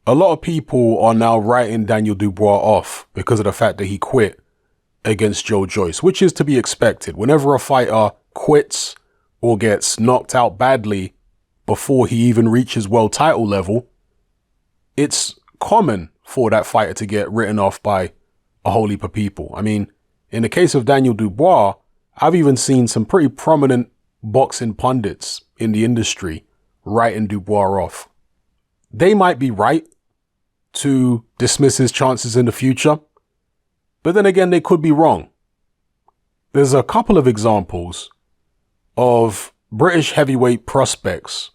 a lot of people are now writing Daniel Dubois off because of the fact that he quit against Joyce, which is to be expected. Whenever a fighter quits or gets knocked out badly before he even reaches world title level, it's common for that fighter to get written off by a whole heap of people. I mean, in the case of Daniel Dubois, I've even seen some pretty prominent boxing pundits in the industry writing Dubois off. They might be right to dismiss his chances in the future, but then again, they could be wrong. There's a couple of examples of British heavyweight prospects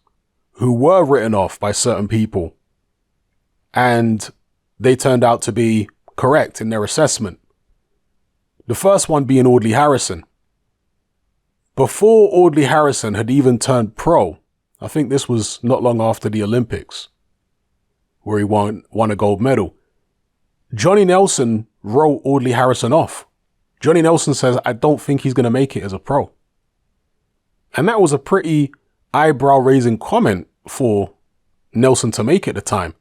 who were written off by certain people, and they turned out to be correct in their assessment. The first one being Audley Harrison. Before Audley Harrison had even turned pro, I think this was not long after the Olympics, where he won a gold medal, Johnny Nelson wrote Audley Harrison off. Johnny Nelson says, I don't think he's going to make it as a pro. And that was a pretty eyebrow-raising comment for Nelson to make at the time,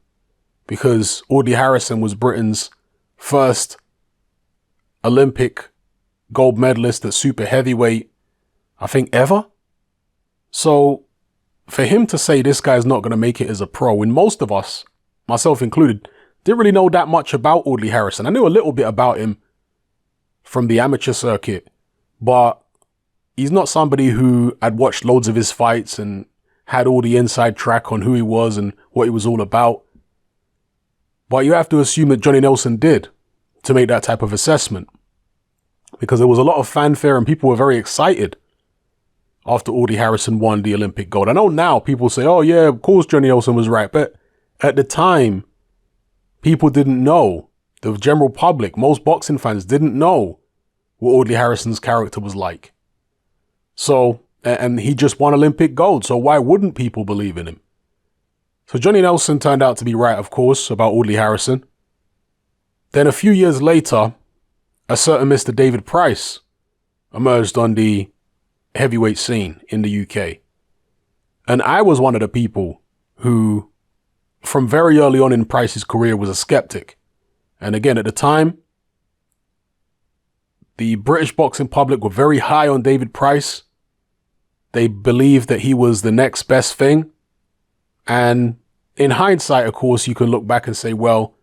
because Audley Harrison was Britain's first Olympic gold medalist at super heavyweight, I think, ever. So for him to say this guy's not going to make it as a pro, when most of us, myself included, didn't really know that much about Audley Harrison. I knew a little bit about him from the amateur circuit, but he's not somebody who had watched loads of his fights and had all the inside track on who he was and what he was all about. But you have to assume that Johnny Nelson did to make that type of assessment, because there was a lot of fanfare and people were very excited after Audley Harrison won the Olympic gold. I know now people say, oh yeah, of course Johnny Nelson was right. But at the time, people didn't know. The general public, most boxing fans didn't know what Audley Harrison's character was like. So, and he just won Olympic gold. So why wouldn't people believe in him? So Johnny Nelson turned out to be right, of course, about Audley Harrison. Then a few years later, a certain Mr. David Price emerged on the heavyweight scene in the UK. And I was one of the people who, from very early on in Price's career, was a skeptic. And again, at the time, the British boxing public were very high on David Price. They believed that he was the next best thing. And in hindsight, of course, you can look back and say, well,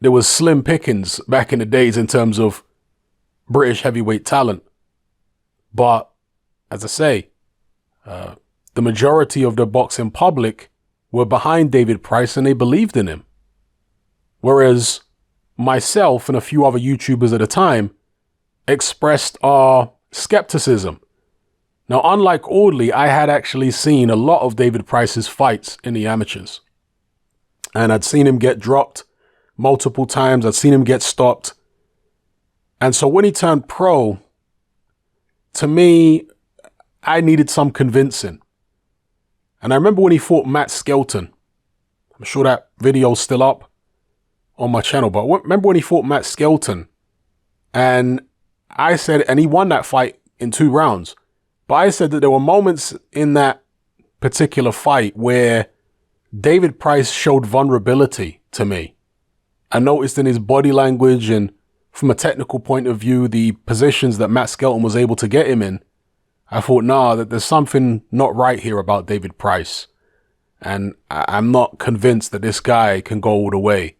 there was slim pickings back in the days in terms of British heavyweight talent. But as I say, the majority of the boxing public were behind David Price and they believed in him. Whereas myself and a few other YouTubers at the time expressed our skepticism. Now, unlike Audley, I had actually seen a lot of David Price's fights in the amateurs. And I'd seen him get dropped multiple times. I'd seen him get stopped. And so when he turned pro, to me, I needed some convincing. And I remember when he fought Matt Skelton. I'm sure that video's still up on my channel. But remember when he fought Matt Skelton? And I said, and he won that fight in 2 rounds. But I said that there were moments in that particular fight where David Price showed vulnerability to me. I noticed in his body language and from a technical point of view, the positions that Matt Skelton was able to get him in. I thought, nah, that there's something not right here about David Price. And I'm not convinced that this guy can go all the way.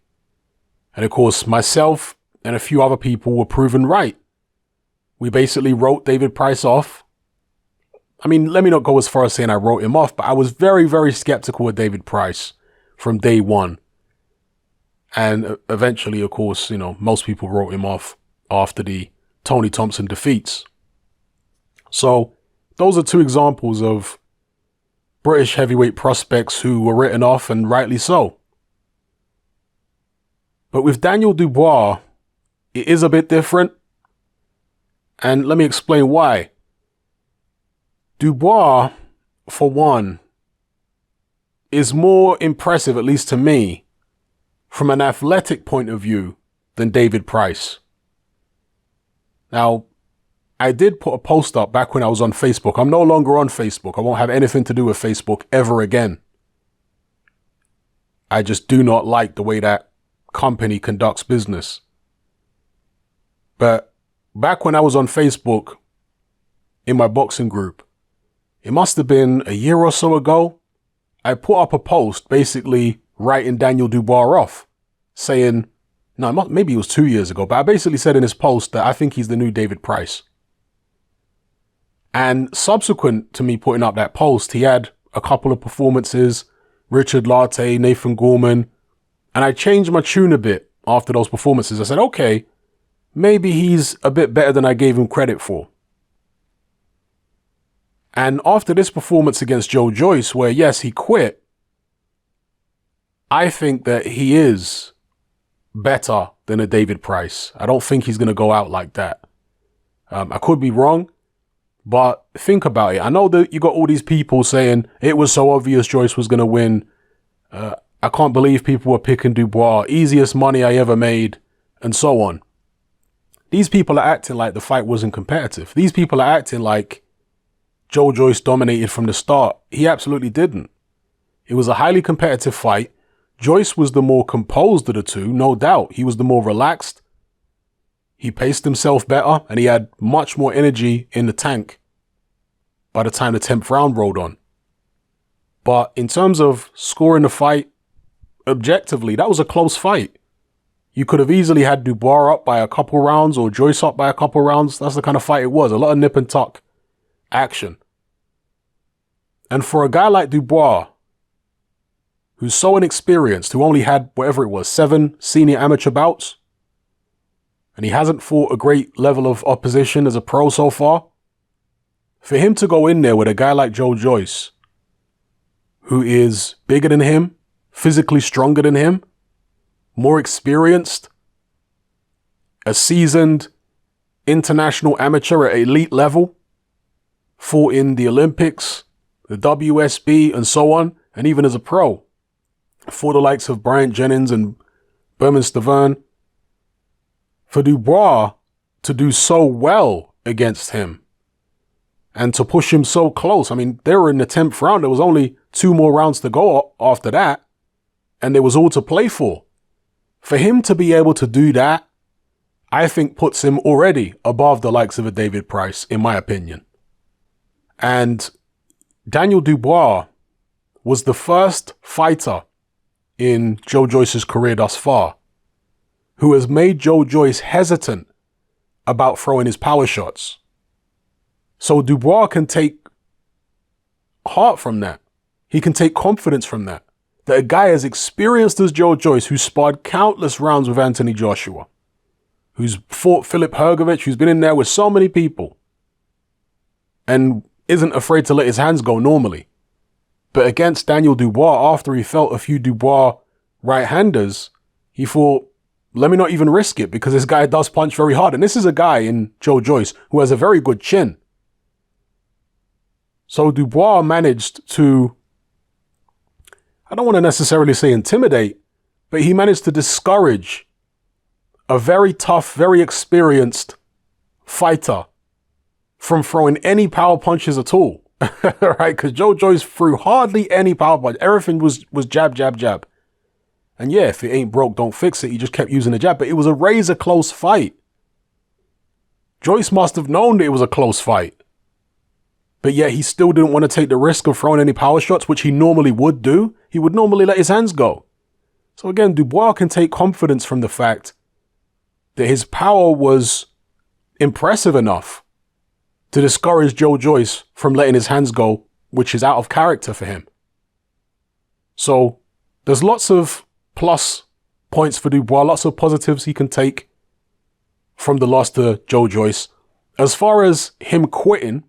And of course, myself and a few other people were proven right. We basically wrote David Price off. I mean, let me not go as far as saying I wrote him off, but I was very, very skeptical of David Price from day one. And eventually, of course, you know, most people wrote him off after the Tony Thompson defeats. So those are 2 examples of British heavyweight prospects who were written off, and rightly so. But with Daniel Dubois, it is a bit different. And let me explain why. Dubois, for one, is more impressive, at least to me, from an athletic point of view than David Price. Now, I did put a post up back when I was on Facebook. I'm no longer on Facebook. I won't have anything to do with Facebook ever again. I just do not like the way that company conducts business. But back when I was on Facebook in my boxing group, it must have been a year or so ago, I put up a post basically writing Daniel Dubois off, saying, no, maybe it was 2 years ago, but I basically said in this post that I think he's the new David Price. And subsequent to me putting up that post, he had a couple of performances, Richard Latte, Nathan Gorman, and I changed my tune a bit after those performances. I said, okay, maybe he's a bit better than I gave him credit for. And after this performance against Joe Joyce, where yes, he quit, I think that he is better than a David Price. I don't think he's going to go out like that. I could be wrong, but think about it. I know that you got all these people saying it was so obvious Joyce was going to win. I can't believe people were picking Dubois, easiest money I ever made, and so on. These people are acting like the fight wasn't competitive. These people are acting like Joe Joyce dominated from the start. He absolutely didn't. It was a highly competitive fight. Joyce was the more composed of the two, no doubt. He was the more relaxed. He paced himself better, and he had much more energy in the tank by the time the 10th round rolled on. But in terms of scoring the fight, objectively, that was a close fight. You could have easily had Dubois up by a couple rounds or Joyce up by a couple rounds. That's the kind of fight it was. A lot of nip and tuck action. And for a guy like Dubois, who's so inexperienced, who only had, whatever it was, 7 senior amateur bouts, and he hasn't fought a great level of opposition as a pro so far, for him to go in there with a guy like Joe Joyce, who is bigger than him, physically stronger than him, more experienced, a seasoned international amateur at elite level, fought in the Olympics, the WSB, and so on, and even as a pro, for the likes of Bryant Jennings and Berman Stavern, for Dubois to do so well against him and to push him so close. I mean, they were in the 10th round. There was only 2 more rounds to go after that, and there was all to play for. For him to be able to do that, I think puts him already above the likes of a David Price, in my opinion. And Daniel Dubois was the first fighter in Joe Joyce's career thus far who has made Joe Joyce hesitant about throwing his power shots. So Dubois can take heart from that. He can take confidence from that. That a guy as experienced as Joe Joyce, who sparred countless rounds with Anthony Joshua, who's fought Filip Hrgovic, who's been in there with so many people, and isn't afraid to let his hands go normally. But against Daniel Dubois, after he felt a few Dubois right-handers, he thought, let me not even risk it, because this guy does punch very hard. And this is a guy in Joe Joyce who has a very good chin. So Dubois managed to, I don't want to necessarily say intimidate, but he managed to discourage a very tough, very experienced fighter from throwing any power punches at all. Right? Because Joe Joyce threw hardly any power punch. Everything was jab, jab, jab. And yeah, if it ain't broke, don't fix it. He just kept using the jab. But it was a razor close fight. Joyce must have known that it was a close fight. But yet he still didn't want to take the risk of throwing any power shots, which he normally would do. He would normally let his hands go. So again, Dubois can take confidence from the fact that his power was impressive enough to discourage Joe Joyce from letting his hands go, which is out of character for him. So there's lots of plus points for Dubois, lots of positives he can take from the loss to Joe Joyce. As far as him quitting,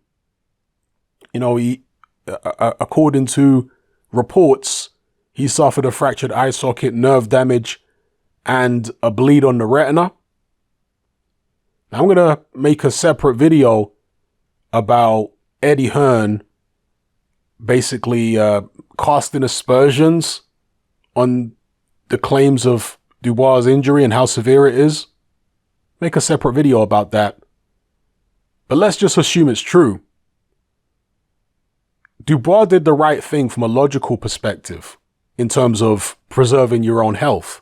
he, according to reports, he suffered a fractured eye socket, nerve damage, and a bleed on the retina. Now, I'm going to make a separate video about Eddie Hearn basically casting aspersions on the claims of Dubois' injury and how severe it is. Make a separate video about that. But let's just assume it's true. Dubois did the right thing from a logical perspective in terms of preserving your own health.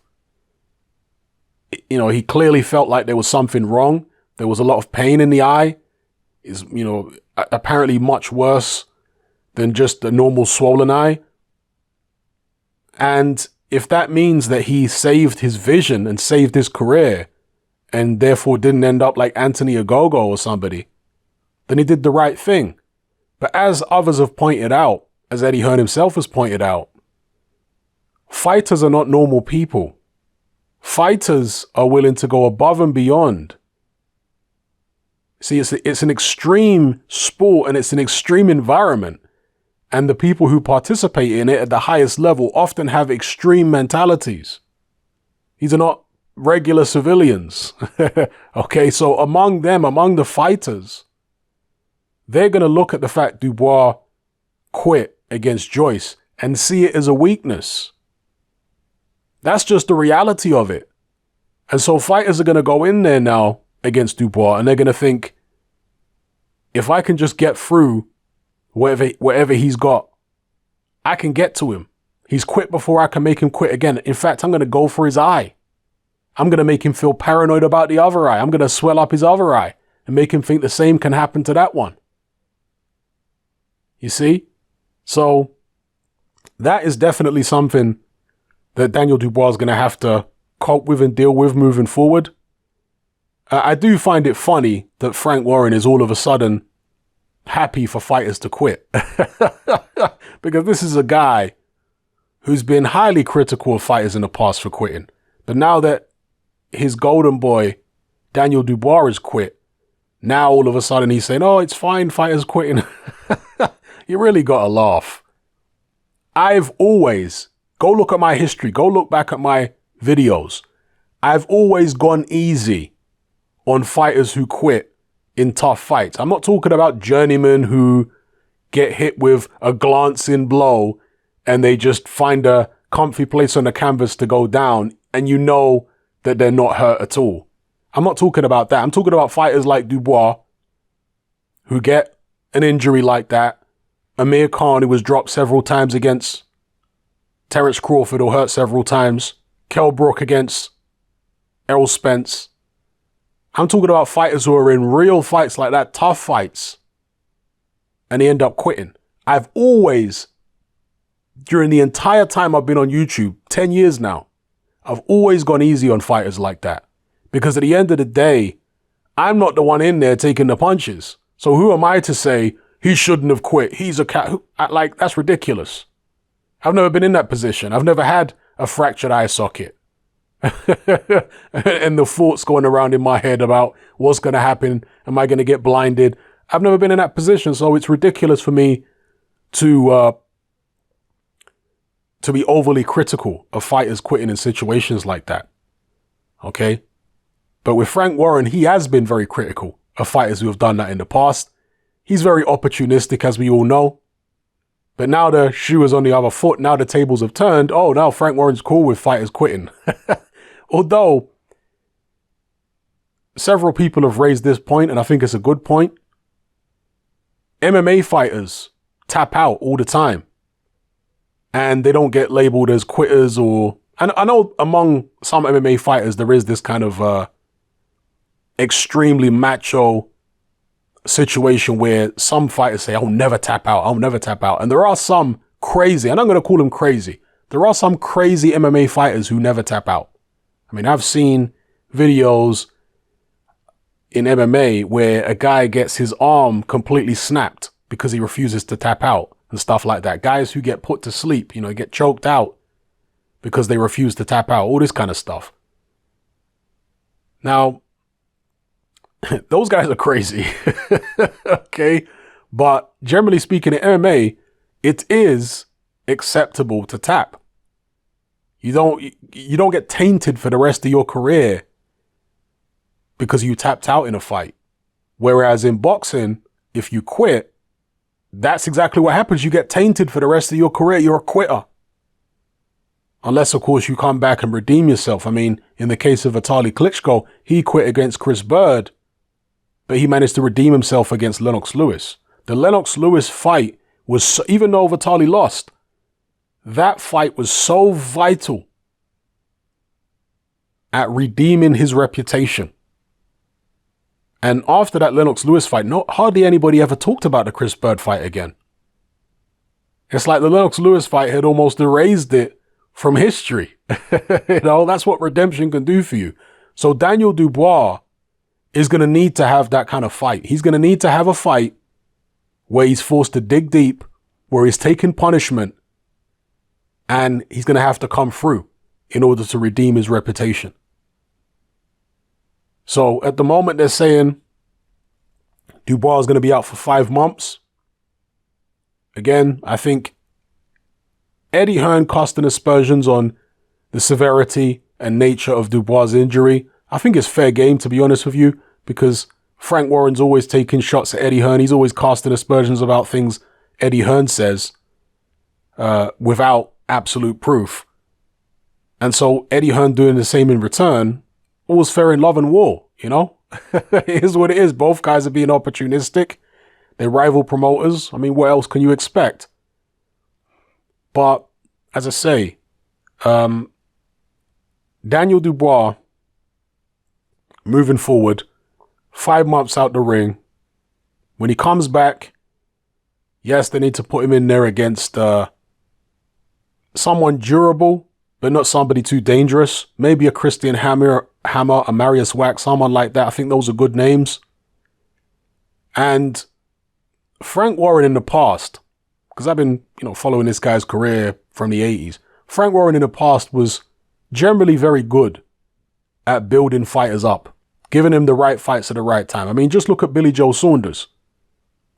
You know, he clearly felt like there was something wrong. There was a lot of pain in the eye. Is, you know, apparently much worse than just a normal swollen eye. And if that means that he saved his vision and saved his career and therefore didn't end up like Anthony Ogogo or somebody, then he did the right thing. But as others have pointed out, as Eddie Hearn himself has pointed out, fighters are not normal people. Fighters are willing to go above and beyond. See, it's an extreme sport and it's an extreme environment. And the people who participate in it at the highest level often have extreme mentalities. These are not regular civilians. Okay, so among the fighters, they're going to look at the fact Dubois quit against Joyce and see it as a weakness. That's just the reality of it. And so fighters are going to go in there now against Dubois and they're going to think, if I can just get through whatever he's got, I can get to him. He's quit before I can make him quit again. In fact, I'm going to go for his eye. I'm going to make him feel paranoid about the other eye. I'm going to swell up his other eye and make him think the same can happen to that one. You see? So that is definitely something that Daniel Dubois is going to have to cope with and deal with moving forward. I do find it funny that Frank Warren is all of a sudden happy for fighters to quit. Because this is a guy who's been highly critical of fighters in the past for quitting. But now that his golden boy, Daniel Dubois, has quit, now all of a sudden he's saying, oh, it's fine, fighters quitting. You really got to laugh. I've always, go look at my history, go look back at my videos. I've always gone easy on fighters who quit in tough fights. I'm not talking about journeymen who get hit with a glancing blow and they just find a comfy place on the canvas to go down and you know that they're not hurt at all. I'm not talking about that. I'm talking about fighters like Dubois who get an injury like that. Amir Khan, who was dropped several times against Terence Crawford or hurt several times. Kell Brook against Errol Spence. I'm talking about fighters who are in real fights like that, tough fights, and they end up quitting. I've always, during the entire time I've been on YouTube, 10 years now, I've always gone easy on fighters like that. Because at the end of the day, I'm not the one in there taking the punches. So who am I to say he shouldn't have quit? He's a cat. Like, that's ridiculous. I've never been in that position. I've never had a fractured eye socket. And the thoughts going around in my head about what's going to happen. Am I going to get blinded? I've never been in that position. So it's ridiculous for me to be overly critical of fighters quitting in situations like that. Okay. But with Frank Warren, he has been very critical of fighters who have done that in the past. He's very opportunistic, as we all know. But now the shoe is on the other foot. Now the tables have turned. Oh, now Frank Warren's cool with fighters quitting. Although several people have raised this point, and I think it's a good point. MMA fighters tap out all the time. And they don't get labeled as quitters or... And I know among some MMA fighters, there is this kind of extremely macho situation where some fighters say, I'll never tap out. I'll never tap out. And there are some crazy, and I'm going to call them crazy. There are some crazy MMA fighters who never tap out. I mean, I've seen videos in MMA where a guy gets his arm completely snapped because he refuses to tap out and stuff like that. Guys who get put to sleep, you know, get choked out because they refuse to tap out, all this kind of stuff. Now, those guys are crazy. Okay. But generally speaking, in MMA, it is acceptable to tap. You don't get tainted for the rest of your career because you tapped out in a fight. Whereas in boxing, if you quit, that's exactly what happens. You get tainted for the rest of your career. You're a quitter. Unless, of course, you come back and redeem yourself. I mean, in the case of Vitaly Klitschko, he quit against Chris Bird, but he managed to redeem himself against Lennox Lewis. The Lennox Lewis fight was, even though Vitaly lost, that fight was so vital at redeeming his reputation. And after that Lennox Lewis fight, hardly anybody ever talked about the Chris Bird fight again. It's like the Lennox Lewis fight had almost erased it from history. That's what redemption can do for you. So Daniel Dubois is going to need to have that kind of fight. He's going to need to have a fight where he's forced to dig deep, where he's taking punishment, and he's going to have to come through in order to redeem his reputation. So at the moment, they're saying Dubois is going to be out for 5 months. Again, I think Eddie Hearn casting aspersions on the severity and nature of Dubois' injury, I think it's fair game, to be honest with you, because Frank Warren's always taking shots at Eddie Hearn. He's always casting aspersions about things Eddie Hearn says without absolute proof. And so Eddie Hearn doing the same in return, all's fair in love and war, It is what it is. Both guys are being opportunistic. They're rival promoters. I mean, what else can you expect? But as I say, Daniel Dubois, moving forward, 5 months out the ring. When he comes back, yes, they need to put him in there against someone durable, but not somebody too dangerous. Maybe a Christian Hammer, a Marius Wax, someone like that. I think those are good names. And Frank Warren in the past, because I've been, following this guy's career from the 80s. Frank Warren in the past was generally very good at building fighters up, giving them the right fights at the right time. I mean, just look at Billy Joe Saunders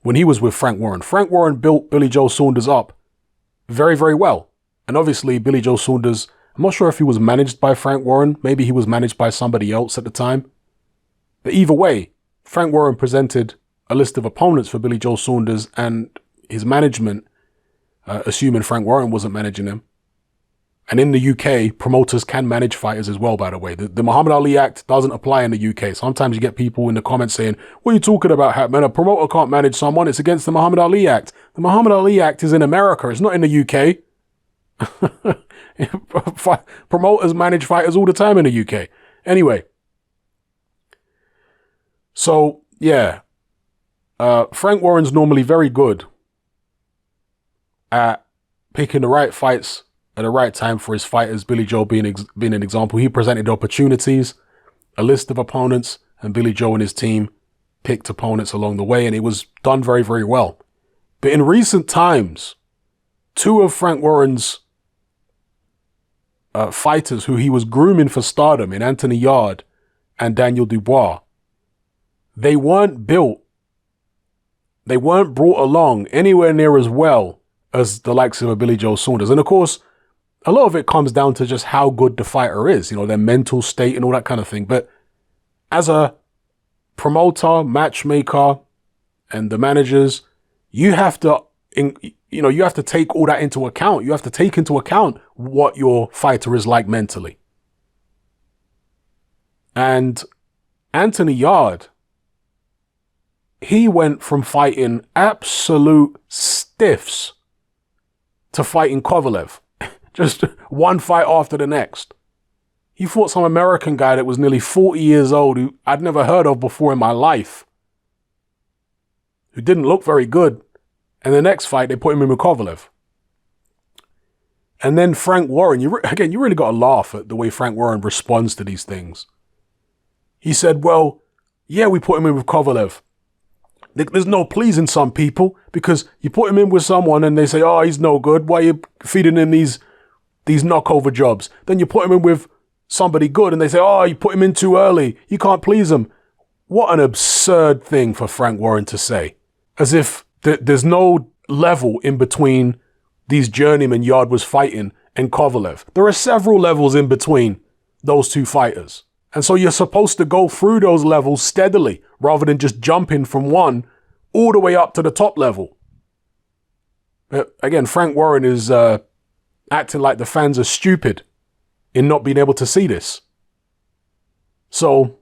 when he was with Frank Warren. Frank Warren built Billy Joe Saunders up very, very well. And obviously, Billy Joe Saunders, I'm not sure if he was managed by Frank Warren. Maybe he was managed by somebody else at the time. But either way, Frank Warren presented a list of opponents for Billy Joe Saunders, and his management, assuming Frank Warren wasn't managing him. And in the UK, promoters can manage fighters as well, by the way. The Muhammad Ali Act doesn't apply in the UK. Sometimes you get people in the comments saying, what are you talking about, Hatman? A promoter can't manage someone. It's against the Muhammad Ali Act. The Muhammad Ali Act is in America. It's not in the UK. Promoters manage fighters all the time in the UK. Anyway. So, yeah. Frank Warren's normally very good at picking the right fights at the right time for his fighters, Billy Joe being an example. He presented opportunities, a list of opponents, and Billy Joe and his team picked opponents along the way, and it was done very, very well. But in recent times, two of Frank Warren's fighters who he was grooming for stardom in Anthony Yarde and Daniel Dubois, they weren't brought along anywhere near as well as the likes of a Billy Joe Saunders. And of course, a lot of it comes down to just how good the fighter is, their mental state and all that kind of thing. But as a promoter, matchmaker, and the managers, you have to, you have to take all that into account. You have to take into account what your fighter is like mentally. And Anthony Yarde, he went from fighting absolute stiffs to fighting Kovalev. Just one fight after the next. He fought some American guy that was nearly 40 years old who I'd never heard of before in my life, who didn't look very good. And the next fight, they put him in with Kovalev. And then Frank Warren, you really got to laugh at the way Frank Warren responds to these things. He said, well, yeah, we put him in with Kovalev. There's no pleasing some people because you put him in with someone and they say, oh, he's no good. Why are you feeding him these knockover jobs? Then you put him in with somebody good and they say, oh, you put him in too early. You can't please him. What an absurd thing for Frank Warren to say. As if there's no level in between these journeymen Yarde was fighting and Kovalev. There are several levels in between those two fighters. And so you're supposed to go through those levels steadily rather than just jumping from one all the way up to the top level. But again, Frank Warren is acting like the fans are stupid in not being able to see this. So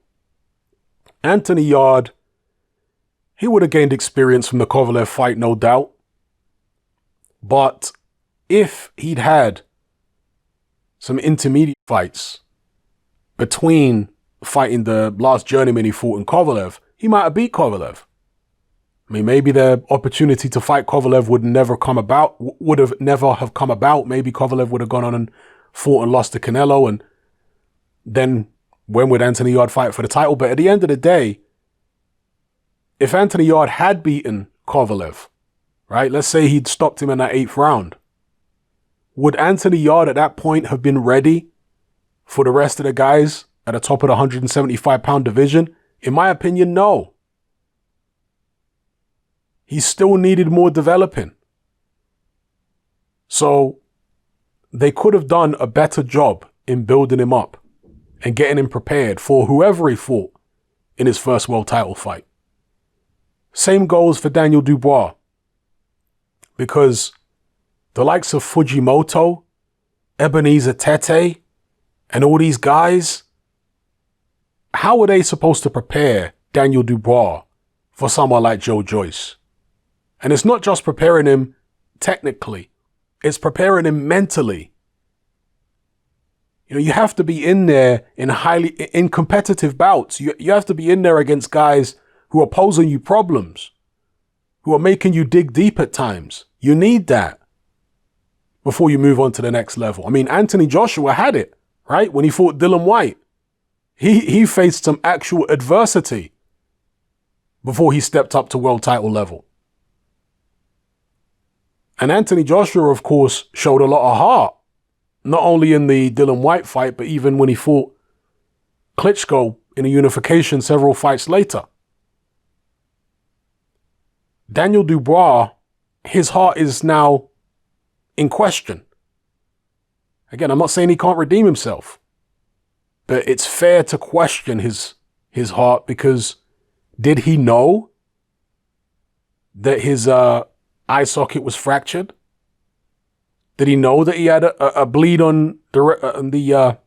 Anthony Yarde, he would have gained experience from the Kovalev fight, no doubt. But if he'd had some intermediate fights between fighting the last journeyman he fought in Kovalev, he might have beat Kovalev. I mean, maybe the opportunity to fight Kovalev would never have come about. Maybe Kovalev would have gone on and fought and lost to Canelo, and then when would Anthony Yarde fight for the title? But at the end of the day, if Anthony Yarde had beaten Kovalev, right, let's say he'd stopped him in that 8th round, would Anthony Yarde at that point have been ready for the rest of the guys at the top of the 175-pound division? In my opinion, no. He still needed more developing. So they could have done a better job in building him up and getting him prepared for whoever he fought in his first world title fight. Same goes for Daniel Dubois, because the likes of Fujimoto, Ebenezer Tete, and all these guys, how were they supposed to prepare Daniel Dubois for someone like Joe Joyce? And it's not just preparing him technically, it's preparing him mentally. You know, you have to be in there in competitive bouts. You have to be in there against guys who are posing you problems, who are making you dig deep at times. You need that before you move on to the next level. I mean, Anthony Joshua had it, right? When he fought Dillian Whyte, he faced some actual adversity before he stepped up to world title level. And Anthony Joshua, of course, showed a lot of heart, not only in the Dillian Whyte fight, but even when he fought Klitschko in a unification several fights later. Daniel Dubois, his heart is now in question. Again, I'm not saying he can't redeem himself, but it's fair to question his heart, because did he know that his eye socket was fractured? Did he know that he had a bleed on the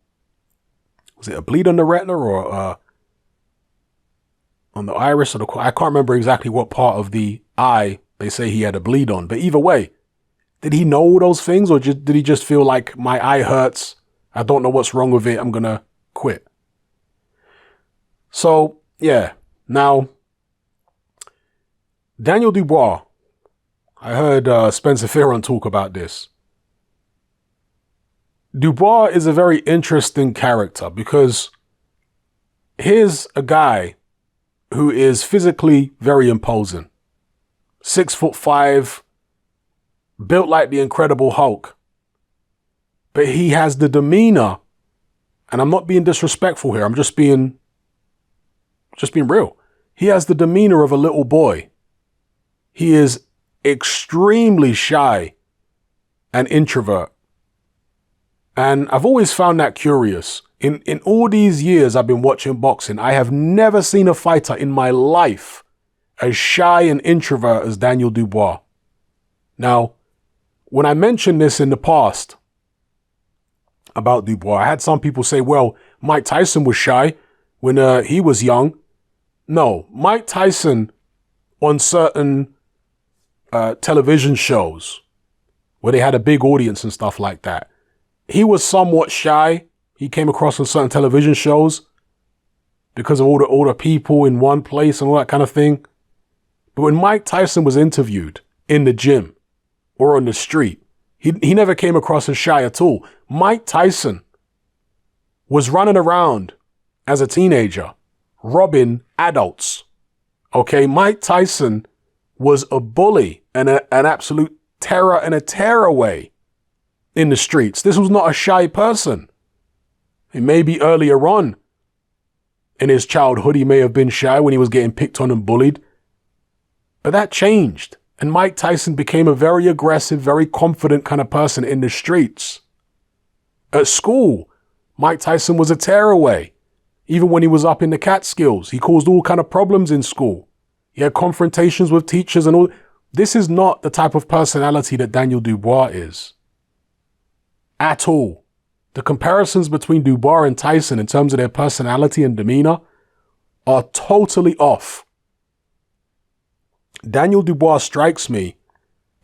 was it a bleed on the retina or on the iris or the? I can't remember exactly what part of the eye they say he had a bleed on. But either way, did he know those things, or did he just feel like my eye hurts? I don't know what's wrong with it. I'm gonna quit. So yeah, now Daniel Dubois. I heard Spencer Fearon talk about this. Dubois is a very interesting character, because here's a guy who is physically very imposing. 6'5", built like the Incredible Hulk. But he has the demeanor, and I'm not being disrespectful here, I'm just being real. He has the demeanor of a little boy. He is extremely shy and introvert. And I've always found that curious. In all these years I've been watching boxing, I have never seen a fighter in my life as shy and introvert as Daniel Dubois. Now, when I mentioned this in the past about Dubois, I had some people say, well, Mike Tyson was shy when he was young. No, Mike Tyson on certain television shows where they had a big audience and stuff like that, he was somewhat shy. He came across on certain television shows because of all the people in one place and all that kind of thing. But when Mike Tyson was interviewed in the gym or on the street, he never came across as shy at all. Mike Tyson was running around as a teenager, robbing adults. Okay, Mike Tyson was a bully and an absolute terror and a tearaway in the streets. This was not a shy person. Maybe earlier on in his childhood, he may have been shy when he was getting picked on and bullied. But that changed. And Mike Tyson became a very aggressive, very confident kind of person in the streets. At school, Mike Tyson was a tearaway. Even when he was up in the Catskills, he caused all kind of problems in school. He had confrontations with teachers and all. This is not the type of personality that Daniel Dubois is. At all. The comparisons between Dubois and Tyson in terms of their personality and demeanor are totally off. Daniel Dubois strikes me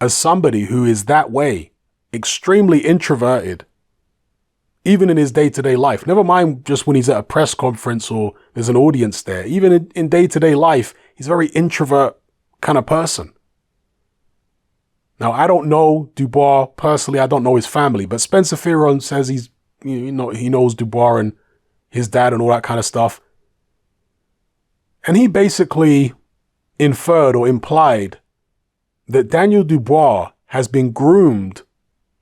as somebody who is that way extremely introverted, even in his day-to-day life. Never mind just when he's at a press conference or there's an audience there. Even in day-to-day life, he's a very introvert kind of person. Now, I don't know Dubois personally. I don't know his family, but Spencer Fearon says he knows Dubois and his dad and all that kind of stuff. And he basically inferred or implied that Daniel Dubois has been groomed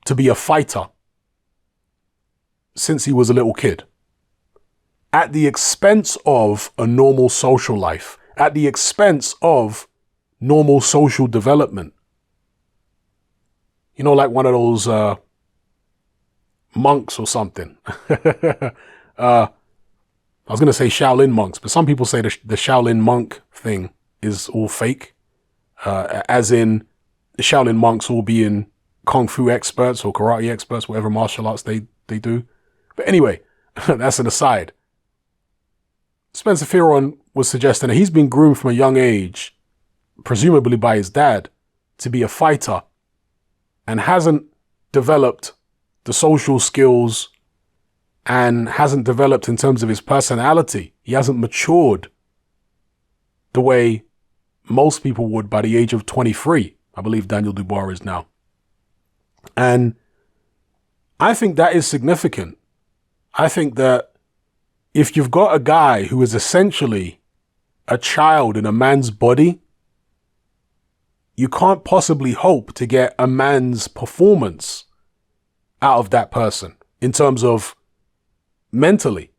to be a fighter since he was a little kid, at the expense of a normal social life, at the expense of normal social development. You know, like one of those monks or something. I was going to say Shaolin monks, but some people say the Shaolin monk thing is all fake, as in the Shaolin monks all being kung fu experts or karate experts, whatever martial arts they do. But anyway, that's an aside. Spencer Fearon was suggesting that he's been groomed from a young age, presumably by his dad, to be a fighter, and hasn't developed the social skills and hasn't developed in terms of his personality. He hasn't matured the way most people would by the age of 23. I believe Daniel Dubois is now. And I think that is significant. I think that if you've got a guy who is essentially a child in a man's body, you can't possibly hope to get a man's performance out of that person in terms of mentally.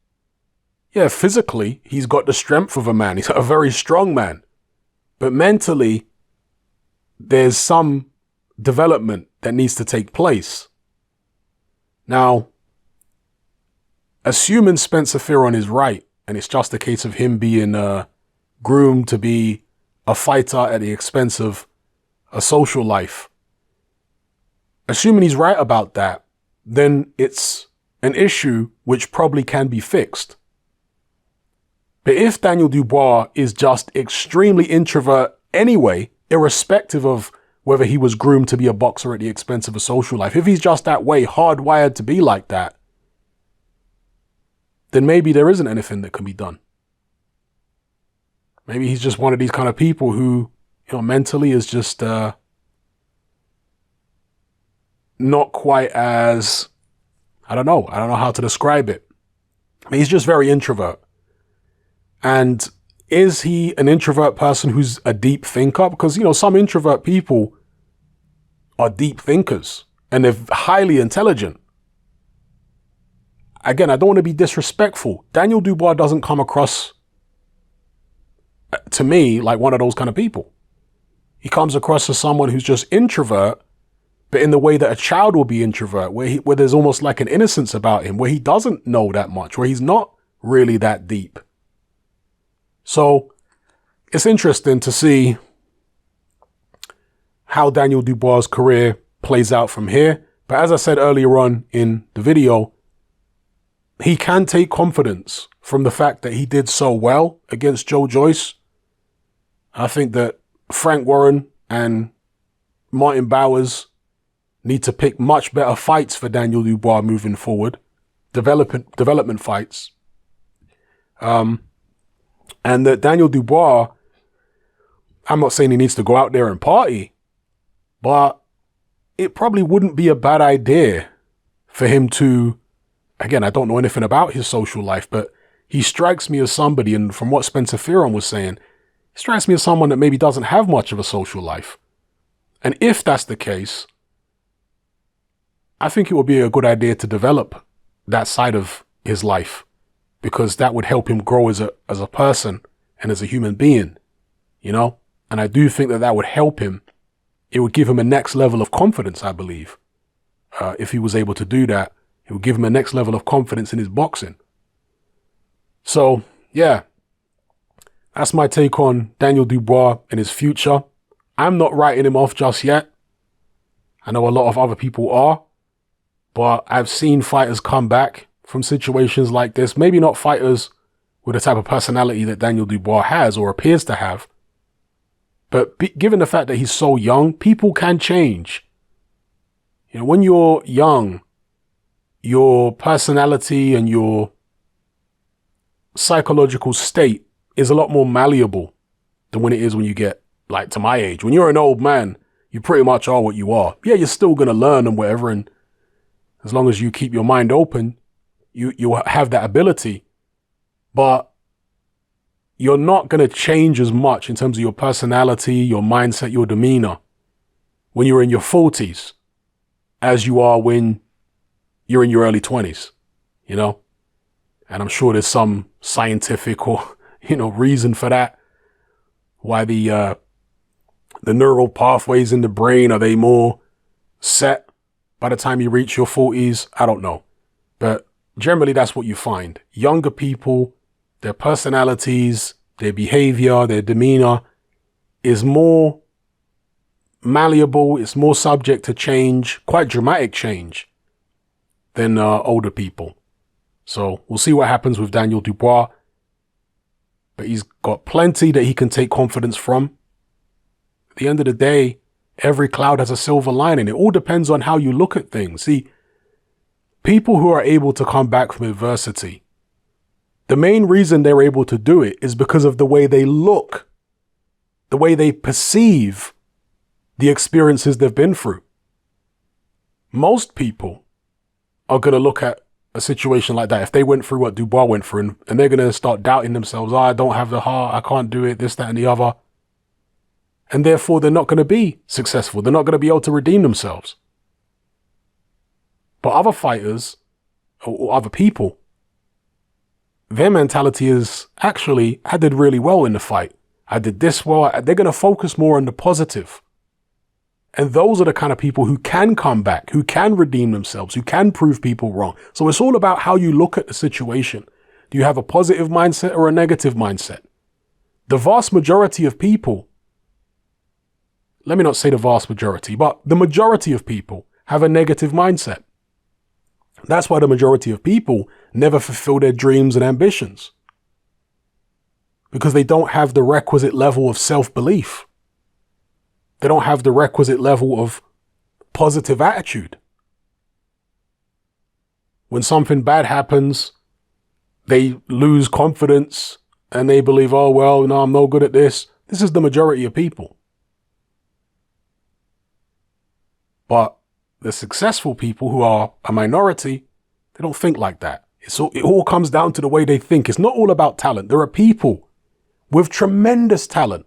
Yeah, physically, he's got the strength of a man. He's a very strong man. But mentally, there's some development that needs to take place. Now, assuming Spencer Fearon is right, and it's just a case of him being groomed to be a fighter at the expense of a social life, assuming he's right about that, then it's an issue which probably can be fixed. But if Daniel Dubois is just extremely introvert anyway, irrespective of whether he was groomed to be a boxer at the expense of a social life, if he's just that way, hardwired to be like that, then maybe there isn't anything that can be done. Maybe he's just one of these kind of people who, mentally is just not quite as, I don't know how to describe it. I mean, he's just very introvert. And is he an introvert person who's a deep thinker? Because, some introvert people are deep thinkers and they're highly intelligent. Again, I don't want to be disrespectful. Daniel Dubois doesn't come across to me like one of those kind of people. He comes across as someone who's just introvert, but in the way that a child will be introvert, where there's almost like an innocence about him, where he doesn't know that much, where he's not really that deep. So it's interesting to see how Daniel Dubois' career plays out from here. But as I said earlier on in the video, he can take confidence from the fact that he did so well against Joe Joyce. I think that Frank Warren and Martin Bowers need to pick much better fights for Daniel Dubois moving forward, development fights. And that Daniel Dubois, I'm not saying he needs to go out there and party, but it probably wouldn't be a bad idea for him to, again, I don't know anything about his social life, but he strikes me as somebody, and from what Spencer Fearon was saying, he strikes me as someone that maybe doesn't have much of a social life. And if that's the case, I think it would be a good idea to develop that side of his life, because that would help him grow as a person and as a human being, And I do think that would help him. It would give him a next level of confidence, I believe. If he was able to do that, it would give him a next level of confidence in his boxing. So, yeah, that's my take on Daniel Dubois and his future. I'm not writing him off just yet. I know a lot of other people are, but I've seen fighters come back from situations like this. Maybe not fighters with the type of personality that Daniel Dubois has or appears to have. But given the fact that he's so young, people can change. You know, when you're young, your personality and your psychological state is a lot more malleable than when it is when you get like to my age. When you're an old man, you pretty much are what you are. Yeah, you're still going to learn and whatever. And as long as you keep your mind open, you have that ability. But you're not going to change as much in terms of your personality, your mindset, your demeanor when you're in your 40s as you are when you're in your early 20s, you know? And I'm sure there's some scientific or, reason for that. Why the neural pathways in the brain, are they more set by the time you reach your 40s? I don't know. But generally, that's what you find. Younger people, their personalities, their behavior, their demeanor is more malleable. It's more subject to change, quite dramatic change than older people. So we'll see what happens with Daniel Dubois. But he's got plenty that he can take confidence from. At the end of the day, every cloud has a silver lining. It all depends on how you look at things. See, people who are able to come back from adversity, the main reason they're able to do it is because of the way they look, the way they perceive the experiences they've been through. Most people are going to look at a situation like that, if they went through what Dubois went through, and they're going to start doubting themselves, I don't have the heart, I can't do it, this, that, and the other. And therefore, they're not going to be successful. They're not going to be able to redeem themselves. But other fighters, or other people, their mentality is, actually, I did really well in the fight. I did this well. They're going to focus more on the positive. And those are the kind of people who can come back, who can redeem themselves, who can prove people wrong. So it's all about how you look at the situation. Do you have a positive mindset or a negative mindset? The vast majority of people, let me not say the vast majority, but the majority of people have a negative mindset. That's why the majority of people never fulfill their dreams and ambitions. Because they don't have the requisite level of self-belief. They don't have the requisite level of positive attitude. When something bad happens, they lose confidence and they believe, oh, well, no, I'm no good at this. This is the majority of people. But the successful people, who are a minority, they don't think like that. It all comes down to the way they think. It's not all about talent. There are people with tremendous talent,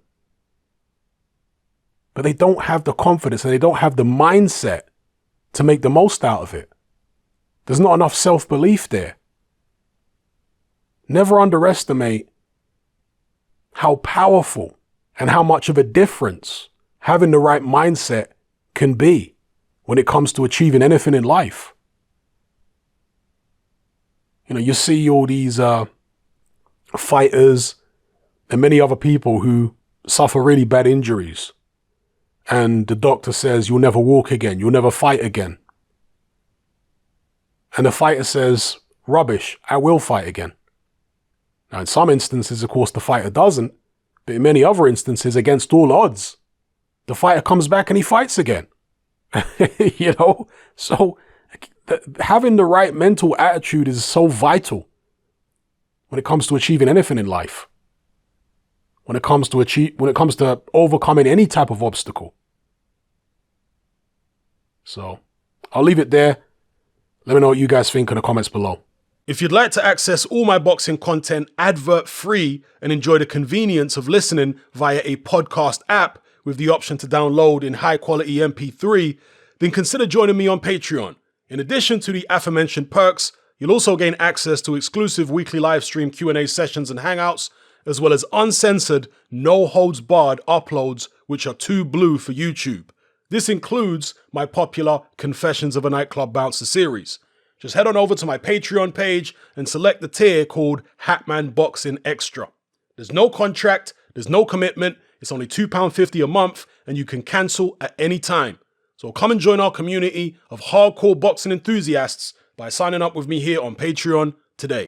but they don't have the confidence and they don't have the mindset to make the most out of it. There's not enough self-belief there. Never underestimate how powerful and how much of a difference having the right mindset can be when it comes to achieving anything in life. You see all these fighters and many other people who suffer really bad injuries. And the doctor says, you'll never walk again. You'll never fight again. And the fighter says, rubbish, I will fight again. Now, in some instances, of course, the fighter doesn't. But in many other instances, against all odds, the fighter comes back and he fights again. So having the right mental attitude is so vital when it comes to achieving anything in life. When it comes to overcoming any type of obstacle. So I'll leave it there. Let me know what you guys think in the comments below. If you'd like to access all my boxing content advert-free and enjoy the convenience of listening via a podcast app with the option to download in high-quality MP3, then consider joining me on Patreon. In addition to the aforementioned perks, you'll also gain access to exclusive weekly live stream Q&A sessions and hangouts, as well as uncensored, no-holds-barred uploads, which are too blue for YouTube. This includes my popular Confessions of a Nightclub Bouncer series. Just head on over to my Patreon page and select the tier called Hatman Boxing Extra. There's no contract, there's no commitment, it's only £2.50 a month, and you can cancel at any time. So come and join our community of hardcore boxing enthusiasts by signing up with me here on Patreon today.